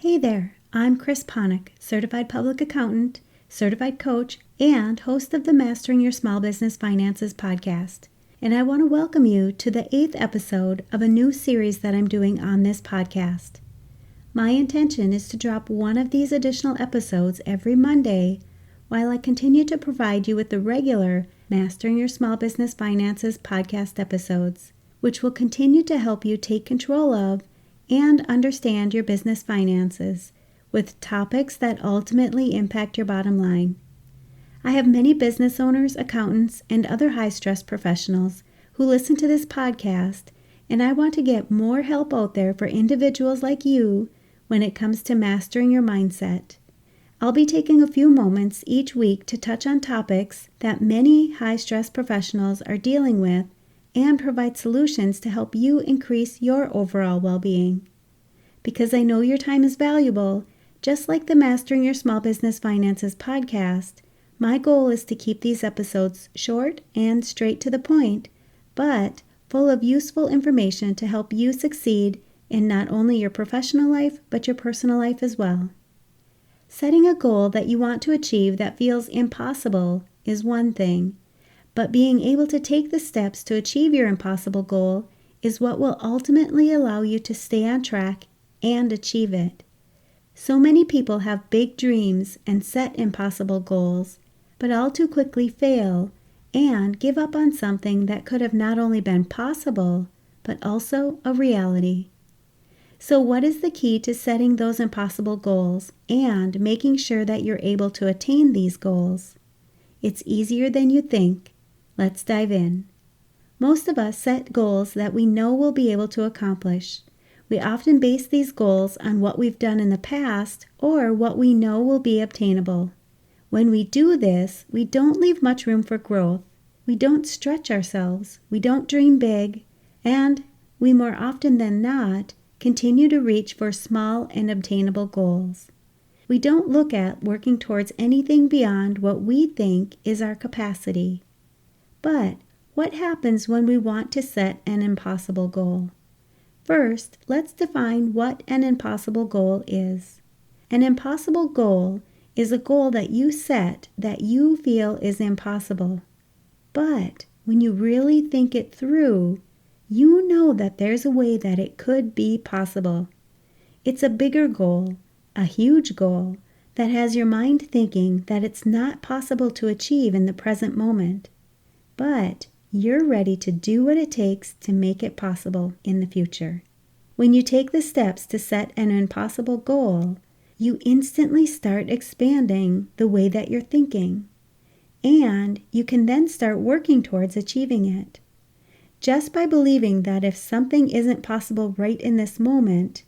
Hey there, I'm Chris Panek, Certified Public Accountant, Certified Coach, and host of the Mastering Your Small Business Finances podcast. And I want to welcome you to the 8th episode of a new series that I'm doing on this podcast. My intention is to drop one of these additional episodes every Monday while I continue to provide you with the regular Mastering Your Small Business Finances podcast episodes, which will continue to help you take control of and understand your business finances with topics that ultimately impact your bottom line. I have many business owners, accountants, and other high-stress professionals who listen to this podcast, and I want to get more help out there for individuals like you when it comes to mastering your mindset. I'll be taking a few moments each week to touch on topics that many high-stress professionals are dealing with and provide solutions to help you increase your overall well-being. Because I know your time is valuable, just like the Mastering Your Small Business Finances podcast, my goal is to keep these episodes short and straight to the point, but full of useful information to help you succeed in not only your professional life, but your personal life as well. Setting a goal that you want to achieve that feels impossible is one thing, but being able to take the steps to achieve your impossible goal is what will ultimately allow you to stay on track and achieve it. So many people have big dreams and set impossible goals, but all too quickly fail and give up on something that could have not only been possible, but also a reality. So what is the key to setting those impossible goals and making sure that you're able to attain these goals? It's easier than you think. Let's dive in. Most of us set goals that we know we'll be able to accomplish. We often base these goals on what we've done in the past or what we know will be obtainable. When we do this, we don't leave much room for growth. We don't stretch ourselves. We don't dream big. And we more often than not continue to reach for small and obtainable goals. We don't look at working towards anything beyond what we think is our capacity. But what happens when we want to set an impossible goal? First, let's define what an impossible goal is. An impossible goal is a goal that you set that you feel is impossible. But when you really think it through, you know that there's a way that it could be possible. It's a bigger goal, a huge goal, that has your mind thinking that it's not possible to achieve in the present moment. But you're ready to do what it takes to make it possible in the future. When you take the steps to set an impossible goal, you instantly start expanding the way that you're thinking. And you can then start working towards achieving it. Just by believing that if something isn't possible right in this moment,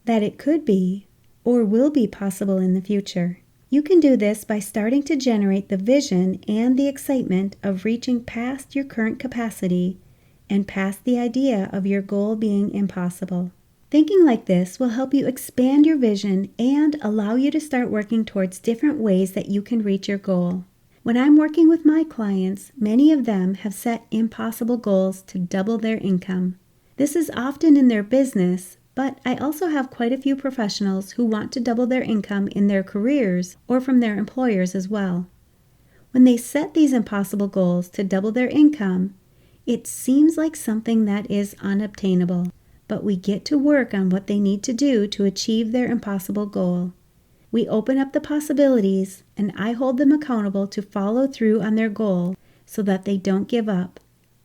that it could be or will be possible in the future. You can do this by starting to generate the vision and the excitement of reaching past your current capacity and past the idea of your goal being impossible. Thinking like this will help you expand your vision and allow you to start working towards different ways that you can reach your goal. When I'm working with my clients, many of them have set impossible goals to double their income. This is often in their business, but I also have quite a few professionals who want to double their income in their careers or from their employers as well. When they set these impossible goals to double their income, it seems like something that is unobtainable, but we get to work on what they need to do to achieve their impossible goal. We open up the possibilities, and I hold them accountable to follow through on their goal so that they don't give up,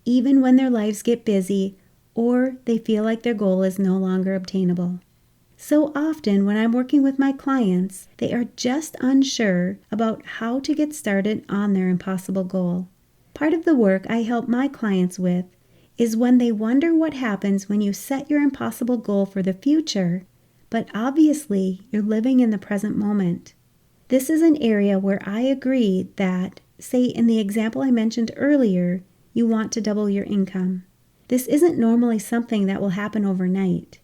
even when their lives get busy or they feel like their goal is no longer obtainable. So often when I'm working with my clients, they are just unsure about how to get started on their impossible goal. Part of the work I help my clients with is when they wonder what happens when you set your impossible goal for the future, but obviously you're living in the present moment. This is an area where I agree that, say in the example I mentioned earlier, you want to double your income. This isn't normally something that will happen overnight.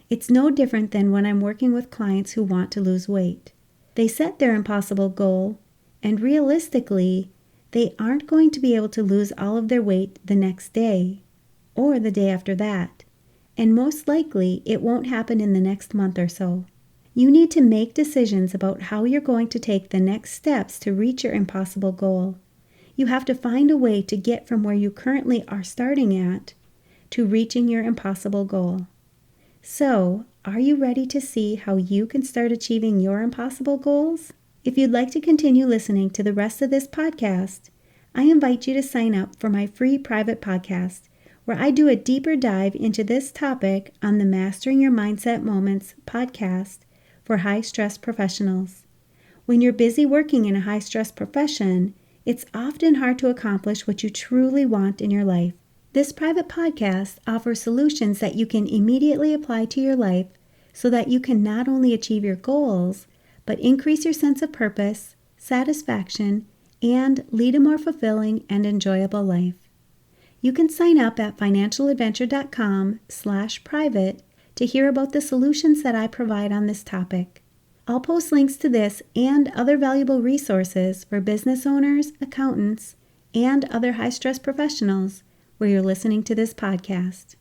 It's no different than when I'm working with clients who want to lose weight. They set their impossible goal, and realistically, they aren't going to be able to lose all of their weight the next day or the day after that, and most likely it won't happen in the next month or so. You need to make decisions about how you're going to take the next steps to reach your impossible goal. You have to find a way to get from where you currently are starting at to reaching your impossible goal. So, are you ready to see how you can start achieving your impossible goals? If you'd like to continue listening to the rest of this podcast, I invite you to sign up for my free private podcast, where I do a deeper dive into this topic on the Mastering Your Mindset Moments podcast for high-stress professionals. When you're busy working in a high-stress profession, it's often hard to accomplish what you truly want in your life. This private podcast offers solutions that you can immediately apply to your life so that you can not only achieve your goals, but increase your sense of purpose, satisfaction, and lead a more fulfilling and enjoyable life. You can sign up at financialadventure.com/private to hear about the solutions that I provide on this topic. I'll post links to this and other valuable resources for business owners, accountants, and other high-stress professionals where you're listening to this podcast.